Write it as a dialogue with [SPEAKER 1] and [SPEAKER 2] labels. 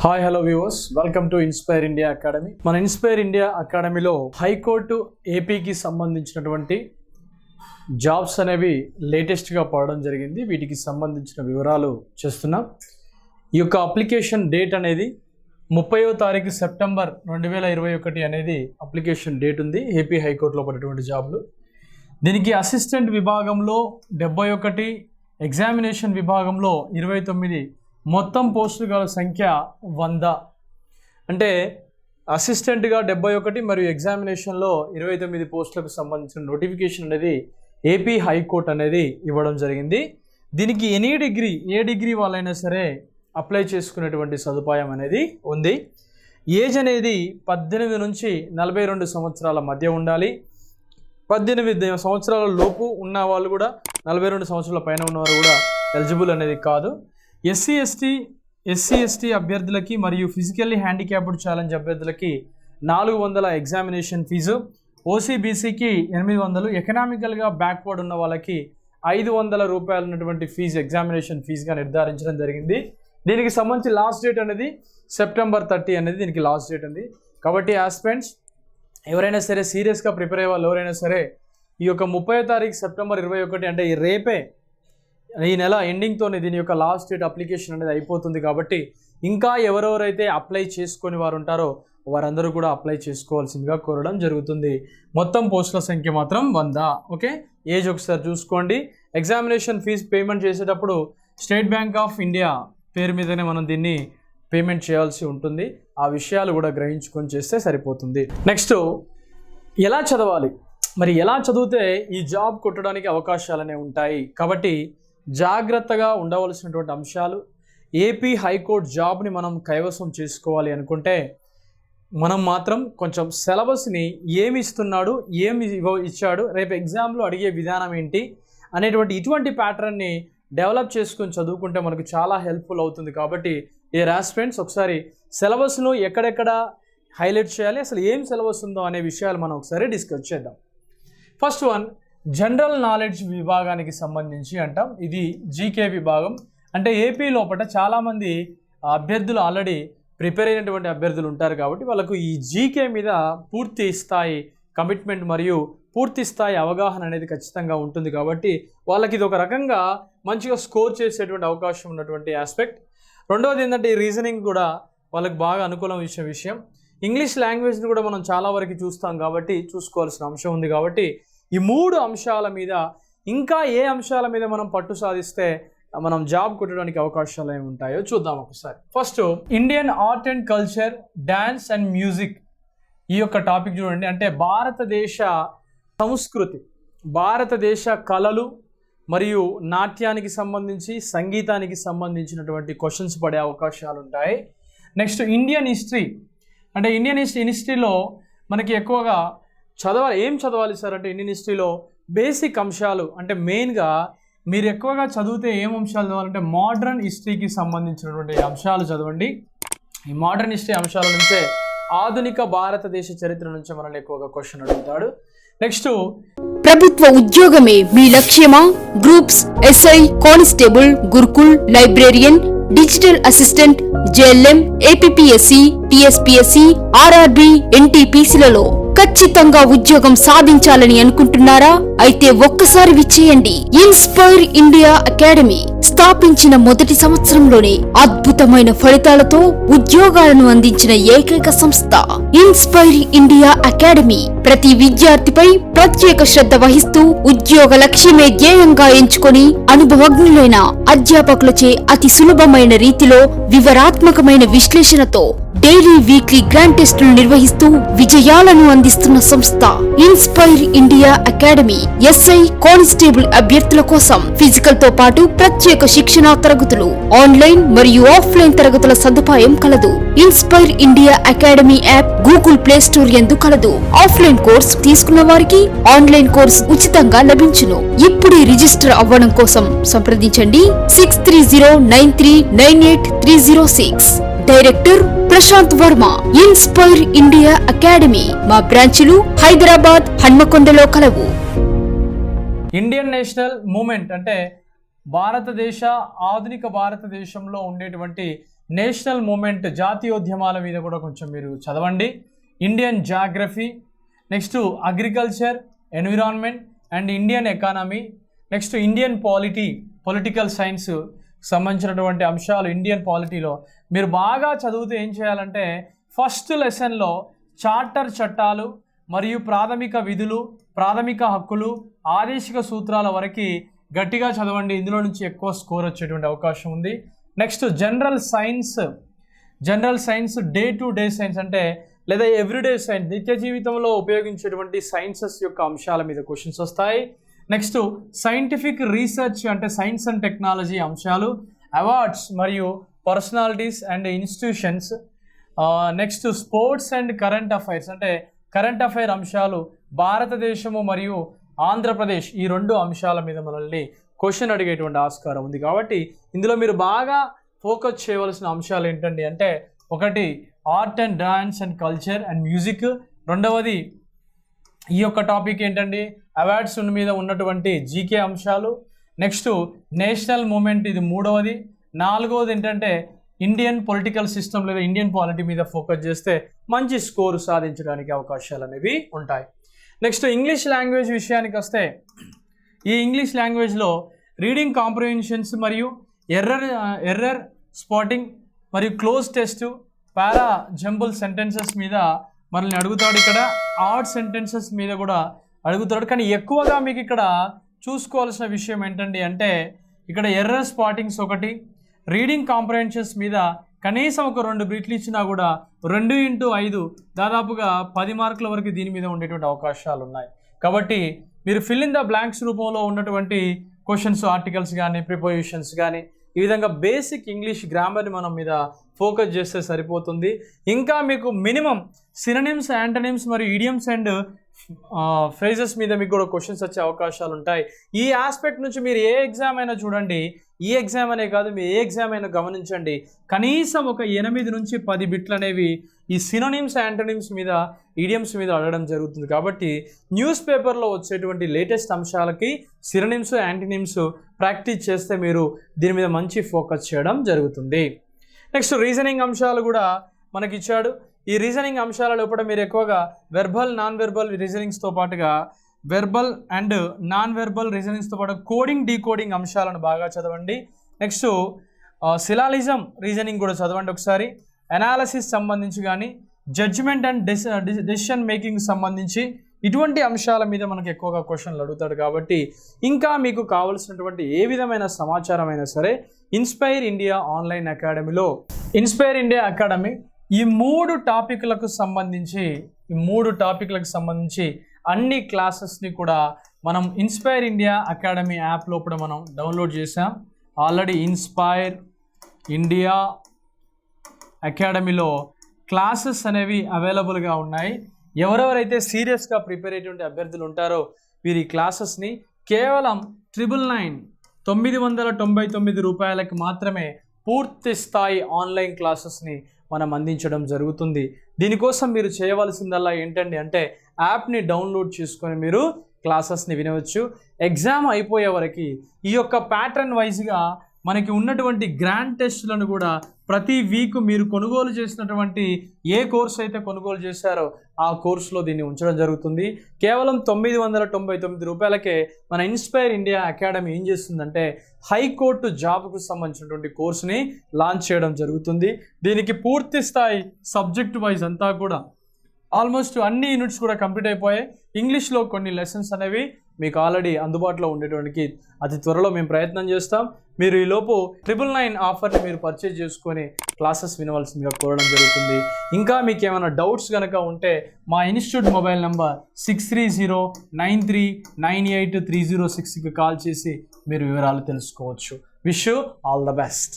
[SPEAKER 1] Hi hello viewers, welcome to inspire India academy. మన inspire India అకాడమీలో high court ఏపీకి సంబంధించినటువంటి జాబ్స్ అనేవి లేటెస్ట్గా పడడం జరిగింది. వీటికి సంబంధించిన వివరాలు చేస్తున్నాం. ఈ యొక్క అప్లికేషన్ డేట్ అనేది 30వ తారీఖు సెప్టెంబర్ 2021 అనేది అప్లికేషన్ డేట్ ఉంది. ఏపీ హైకోర్టులో పడినటువంటి జాబ్లు. దీనికి అసిస్టెంట్ విభాగంలో 71, ఎగ్జామినేషన్ విభాగంలో 29, మొత్తం పోస్టుల గల సంఖ్య 100. అంటే అసిస్టెంట్గా 71 మరియు ఎగ్జామినేషన్లో 29 పోస్టులకు సంబంధించిన నోటిఫికేషన్ అనేది ఏపీ హైకోర్టు అనేది ఇవ్వడం జరిగింది. దీనికి ఏ డిగ్రీ వాళ్ళైనా సరే అప్లై చేసుకునేటువంటి సదుపాయం అనేది ఉంది. ఏజ్ అనేది 18 నుంచి 42 సంవత్సరాల మధ్య ఉండాలి. 18 సంవత్సరాల లోపు ఉన్న వాళ్ళు కూడా, 42 సంవత్సరాల పైన ఉన్నవారు కూడా ఎలిజిబుల్ అనేది కాదు. ఎస్సీ ఎస్టీ అభ్యర్థులకి మరియు ఫిజికల్లీ హ్యాండిక్యాప్డ్ ఛాలెంజ్ అభ్యర్థులకి 400 ఎగ్జామినేషన్ ఫీజు, ఓసీబీసీకి 800, ఎకనామికల్గా బ్యాక్వర్డ్ ఉన్న వాళ్ళకి 500 రూపాయలు ఉన్నటువంటి ఫీజు ఎగ్జామినేషన్ ఫీజుగా నిర్ధారించడం జరిగింది. దీనికి సంబంధించి లాస్ట్ డేట్ అనేది సెప్టెంబర్ 30 అనేది దీనికి లాస్ట్ డేట్ ఉంది. కాబట్టి ఆస్పిరెంట్స్ ఎవరైనా సరే సీరియస్గా ప్రిపేర్ అయ్యే వాళ్ళు ఎవరైనా సరే ఈ యొక్క 30వ తారీఖు సెప్టెంబర్ 21 అంటే ఈ రేపే, ఈ నెల ఎండింగ్తోనే దీని యొక్క లాస్ట్ డేట్ అప్లికేషన్ అనేది అయిపోతుంది. కాబట్టి ఇంకా ఎవరెవరైతే అప్లై చేసుకొని వారు ఉంటారో వారందరూ కూడా అప్లై చేసుకోవాల్సిందిగా కోరడం జరుగుతుంది. మొత్తం పోస్టుల సంఖ్య మాత్రం 100. ఓకే, ఏజ్ ఒకసారి చూసుకోండి. ఎగ్జామినేషన్ ఫీజు పేమెంట్ చేసేటప్పుడు స్టేట్ బ్యాంక్ ఆఫ్ ఇండియా పేరు మీదనే మనం దీన్ని పేమెంట్ చేయాల్సి ఉంటుంది. ఆ విషయాలు కూడా గ్రహించుకొని చేస్తే సరిపోతుంది. నెక్స్ట్, ఎలా చదవాలి, మరి ఎలా చదివితే ఈ జాబ్ కొట్టడానికి అవకాశాలనే ఉంటాయి. కాబట్టి జాగ్రత్తగా ఉండవలసినటువంటి అంశాలు. ఏపీ హైకోర్టు జాబ్ని మనం కైవసం చేసుకోవాలి అనుకుంటే మనం మాత్రం కొంచెం సిలబస్ని ఏమి ఇస్తున్నాడు, ఏమి ఇచ్చాడు, రేపు ఎగ్జామ్లో అడిగే విధానం ఏంటి అనేటువంటి ఇటువంటి ప్యాటర్న్ని డెవలప్ చేసుకొని చదువుకుంటే మనకు చాలా హెల్ప్ఫుల్ అవుతుంది. కాబట్టి ఏ ఆస్పిరెంట్స్ ఒకసారి సిలబస్ను ఎక్కడెక్కడ హైలైట్ చేయాలి, అసలు ఏం సిలబస్ ఉందో అనే విషయాలు మనం ఒకసారి డిస్కస్ చేద్దాం. ఫస్ట్ వన్, జనరల్ నాలెడ్జ్ విభాగానికి సంబంధించి అంటాం. ఇది జీకే విభాగం. అంటే ఏపీ లోపల చాలామంది అభ్యర్థులు ఆల్రెడీ ప్రిపేర్ అయినటువంటి అభ్యర్థులు ఉంటారు. కాబట్టి వాళ్ళకు ఈ జీకే మీద పూర్తి స్థాయి కమిట్మెంట్ మరియు పూర్తి స్థాయి అవగాహన అనేది ఖచ్చితంగా ఉంటుంది. కాబట్టి వాళ్ళకి ఇది ఒక రకంగా మంచిగా స్కోర్ చేసేటువంటి అవకాశం ఉన్నటువంటి ఆస్పెక్ట్. రెండవది ఏంటంటే ఈ రీజనింగ్ కూడా వాళ్ళకి బాగా అనుకూలం విషయం. ఇంగ్లీష్ లాంగ్వేజ్ని కూడా మనం చాలా వరకు చూస్తాం కాబట్టి చూసుకోవాల్సిన అంశం ఉంది. కాబట్టి ఈ 3 అంశాల మీద ఇంకా ఏ అంశాల మీద మనం పట్టు సాధిస్తే మనం జాబ్ కొట్టడానికి అవకాశాలు ఏమి ఉంటాయో చూద్దాం ఒకసారి. First, Indian art and culture, dance and music. ఈ యొక్క టాపిక్ చూడండి. అంటే భారతదేశ సంస్కృతి, భారతదేశ కళలు మరియు నాట్యానికి సంబంధించి, సంగీతానికి సంబంధించినటువంటి క్వశ్చన్స్ పడే అవకాశాలు ఉంటాయి. Next, Indian history. అంటే ఇండియన్ హిస్టరీలో మనకి ఎక్కువగా ఏం చదవాలి సార్ అంటే ఇండియన్ హిస్టరీలో బేసిక్ అంశాలు. అంటే మెయిన్గా మీరు ఎక్కువగా చదివితే ఏం అంశాలు చదవాలంటే మోడర్న్ హిస్టరీకి సంబంధించినటువంటి అంశాలు చదవండి. ఈ మోడర్న్ హిస్టరీ అంశాల నుంచే ఆధునిక భారతదేశ చరిత్ర నుంచి మనల్ని ఎక్కువగా క్వశ్చన్ అడుగుతాడు. నెక్స్ట్,
[SPEAKER 2] ప్రభుత్వ ఉద్యోగమే మీ లక్ష్యమా? Groups, SI, constable, Gurukul, librarian, digital assistant, JLM, APPSC, TSPSC, RRB, ఎన్టీపీసీలలో ఖచ్చితంగా ఉద్యోగం సాధించాలని అనుకుంటున్నారా? అయితే ఒక్కసారి విచ్చేయండి. ఇన్స్పైర్ ఇండియా అకాడమీ స్థాపించిన మొదటి సంవత్సరంలోనే అద్భుతమైన ఫలితాలతో ఉద్యోగాలను అందించిన ఏకైక సంస్థ ఇన్స్పైర్ ఇండియా అకాడమీ. ప్రతి విద్యార్థిపై ప్రత్యేక శ్రద్ధ వహిస్తూ ఉద్యోగ లక్ష్యమే ధ్యేయంగా ఎంచుకొని అనుభవజ్ఞులైన అధ్యాపకులచే అతి సులభమైన రీతిలో వివరాత్మకమైన విశ్లేషణతో డైలీ, వీక్లీ గ్రాండ్ టెస్టులు నిర్వహిస్తూ విజయాలను అందిస్తున్న సంస్థ inspire India academy. SI, constable అభ్యర్థుల కోసం ఫిజికల్ తో పాటు ప్రత్యేక శిక్షణా తరగతులు, ఆన్లైన్ మరియు ఆఫ్లైన్ తరగతుల సదుపాయం కలదు. Inspire India academy app Google play store యందు కలదు. ఆఫ్లైన్ కోర్స్ తీసుకున్న వారికి ఆన్లైన్ కోర్స్ ఉచితంగా లభించును. ఇప్పుడే రిజిస్టర్ అవ్వడం కోసం సంప్రదించండి 6309398306. Director Prashant Varma. Inspire India academy. మా బ్రాంచులు హైదరాబాద్, హన్మకొండలో కలవు.
[SPEAKER 1] ఇండియన్ నేషనల్ మూమెంట్ అంటే ఆధునిక భారతదేశంలో ఉండేటువంటి నేషనల్ మూమెంట్ జాతీయోద్యమాల మీద కూడా కొంచెం మీరు చదవండి. Indian geography, next agriculture, environment and Indian economy, next Indian political science సంబంధించినటువంటి అంశాలు ఇండియన్ పాలిటీలో మీరు బాగా చదివితే ఏం చేయాలంటే ఫస్ట్ లెసన్లో చార్టర్ చట్టాలు మరియు ప్రాథమిక విధులు, ప్రాథమిక హక్కులు, ఆదేశిక సూత్రాల వరకు గట్టిగా చదవండి. ఇందులో నుంచి ఎక్కువ స్కోర్ వచ్చేటువంటి అవకాశం ఉంది. Next general science day to day science అంటే లేదా ఎవ్రీడే సైన్స్, నిత్య జీవితంలో ఉపయోగించేటువంటి సైన్సెస్ యొక్క అంశాల మీద క్వశ్చన్స్ వస్తాయి. నెక్స్ట్ సైంటిఫిక్ రీసెర్చ్ అంటే సైన్స్ అండ్ టెక్నాలజీ అంశాలు, అవార్డ్స్ మరియు personalities and institutions. Next sports and current affairs అంటే కరెంట్ అఫైర్ అంశాలు, భారతదేశము మరియు ఆంధ్రప్రదేశ్ ఈ 2 అంశాల మీద మనల్ని క్వశ్చన్ అడిగేటువంటి ఆస్కారం ఉంది. కాబట్టి ఇందులో మీరు బాగా ఫోకస్ చేయవలసిన అంశాలు ఏంటండి అంటే ఒకటి art and dance and culture and music, రెండవది ఈ యొక్క టాపిక్ ఏంటండి అవార్డ్స్ మీద ఉన్నటువంటి జీకే అంశాలు, నెక్స్ట్ నేషనల్ మూమెంట్ ఇది మూడవది, నాలుగవది ఏంటంటే ఇండియన్ పొలిటికల్ సిస్టమ్ లేదా ఇండియన్ పాలిటీ మీద ఫోకస్ చేస్తే మంచి స్కోరు సాధించడానికి అవకాశాలు అనేవి ఉంటాయి. నెక్స్ట్ ఇంగ్లీష్ లాంగ్వేజ్ విషయానికి వస్తే ఈ ఇంగ్లీష్ లాంగ్వేజ్లో రీడింగ్ కాంప్రహెన్షన్స్ మరియు ఎర్రర్ స్పాటింగ్ మరియు క్లోజ్ టెస్ట్, పారా జంబుల్ సెంటెన్సెస్ మీద మనల్ని అడుగుతాడు. ఇక్కడ ఆడ్ సెంటెన్సెస్ మీద కూడా అడుగుతాడు. కానీ ఎక్కువగా మీకు ఇక్కడ చూసుకోవాల్సిన విషయం ఏంటండి అంటే ఇక్కడ ఎర్రర్ స్పాటింగ్స్ ఒకటి, రీడింగ్ కాంప్రహెన్షన్స్ మీద కనీసం ఒక 2 బిట్లు ఇచ్చినా కూడా 2x5 దాదాపుగా 10 మార్కుల వరకు దీని మీద ఉండేటువంటి అవకాశాలు ఉన్నాయి. కాబట్టి మీరు ఫిల్ ఇన్ ద బ్లాంక్స్ రూపంలో ఉన్నటువంటి క్వశ్చన్స్, ఆర్టికల్స్ కానీ ప్రిపోజిషన్స్ కానీ ఈ విధంగా బేసిక్ ఇంగ్లీష్ గ్రామర్ని మనం మీద ఫోకస్ చేస్తే సరిపోతుంది. ఇంకా మీకు మినిమం సినోనిమ్స్, యాంటోనిమ్స్ మరియు ఇడియమ్స్ అండ్ ఫ్రేజెస్ మీద మీకు కూడా క్వశ్చన్స్ వచ్చే అవకాశాలు ఉంటాయి. ఈ ఆస్పెక్ట్ నుంచి మీరు ఏ ఎగ్జామ్ అయినా చూడండి, ఈ ఎగ్జామ్ అనే కాదు మీరు ఏ ఎగ్జామ్ అయినా గమనించండి, కనీసం ఒక 8 నుంచి 10 బిట్లు అనేవి ఈ సినోనిమ్స్, యాంటోనిమ్స్ మీద, ఇడియమ్స్ మీద అడగడం జరుగుతుంది. కాబట్టి న్యూస్ పేపర్లో వచ్చేటువంటి లేటెస్ట్ అంశాలకి సినోనిమ్స్, యాంటోనిమ్స్ ప్రాక్టీస్ చేస్తే మీరు దీని మీద మంచి ఫోకస్ చేయడం జరుగుతుంది. నెక్స్ట్ రీజనింగ్ అంశాలు కూడా మనకి ఇచ్చాడు. ఈ రీజనింగ్ అంశాల లోపల మీరు ఎక్కువగా వెర్బల్, నాన్ వెర్బల్ రీజనింగ్స్తో పాటుగా వెర్బల్ అండ్ నాన్ వెర్బల్ రీజనింగ్స్తో పాటు కోడింగ్, డీకోడింగ్ అంశాలను బాగా చదవండి. నెక్స్ట్ సిలాలిజం రీజనింగ్ కూడా చదవండి ఒకసారి. అనాలసిస్ సంబంధించి కానీ జడ్జిమెంట్ అండ్ డెసిషన్ మేకింగ్ సంబంధించి ఇటువంటి అంశాల మీద మనకు ఎక్కువగా క్వశ్చన్లు అడుగుతాడు. కాబట్టి ఇంకా మీకు కావలసినటువంటి ఏ విధమైన సమాచారం అయినా సరే ఇన్స్పైర్ ఇండియా ఆన్లైన్ అకాడమీలో, ఇన్స్పైర్ ఇండియా అకాడమీ ఈ 3 టాపిక్లకు సంబంధించి అన్ని క్లాసెస్ని కూడా మనం ఇన్స్పైర్ ఇండియా అకాడమీ యాప్ లోపల మనం డౌన్లోడ్ చేసాం. ఆల్రెడీ ఇన్స్పైర్ ఇండియా అకాడమీలో క్లాసెస్ అనేవి అవైలబుల్గా ఉన్నాయి. ఎవరెవరైతే సీరియస్గా ప్రిపేర్ అయ్యేటువంటి అభ్యర్థులు ఉంటారో వీరి క్లాసెస్ని కేవలం 999 రూపాయలకి మాత్రమే పూర్తి స్థాయి ఆన్లైన్ క్లాసెస్ని మనం అందించడం జరుగుతుంది. దీనికోసం మీరు చేయవలసిందల్లా ఏంటండి అంటే యాప్ని డౌన్లోడ్ చేసుకొని మీరు క్లాసెస్ని వినవచ్చు. ఎగ్జామ్ అయిపోయే వరకు ఈ యొక్క ప్యాటర్న్ వైజ్గా మనకి ఉన్నటువంటి గ్రాండ్ టెస్ట్లను కూడా ప్రతి వీక్ మీరు కొనుగోలు చేసినటువంటి ఏ కోర్స్ అయితే కొనుగోలు చేశారో ఆ కోర్సులో దీన్ని ఉంచడం జరుగుతుంది. కేవలం 999 రూపాయలకే మన ఇన్స్పైర్ ఇండియా అకాడమీ ఏం చేస్తుందంటే హైకోర్టు జాబ్కు సంబంధించినటువంటి కోర్సుని లాంచ్ చేయడం జరుగుతుంది. దీనికి పూర్తి స్థాయి సబ్జెక్ట్ వైజ్ అంతా కూడా ఆల్మోస్ట్ అన్ని యూనిట్స్ కూడా కంప్లీట్ అయిపోయాయి. ఇంగ్లీష్లో కొన్ని లెసన్స్ అనేవి మీకు ఆల్రెడీ అందుబాటులో ఉండేటువంటి అతి త్వరలో మేము ప్రయత్నం చేస్తాం. మీరు ఈ లోపు 999 ఆఫర్ని మీరు పర్చేజ్ చేసుకొని క్లాసెస్ వినవలసిందిగా కోరడం జరుగుతుంది. ఇంకా మీకు ఏమైనా డౌట్స్ కనుక ఉంటే మా ఇన్స్టిట్యూట్ మొబైల్ నంబర్ 6309398306కి కాల్ చేసి మీరు వివరాలు తెలుసుకోవచ్చు. Wish you all the best.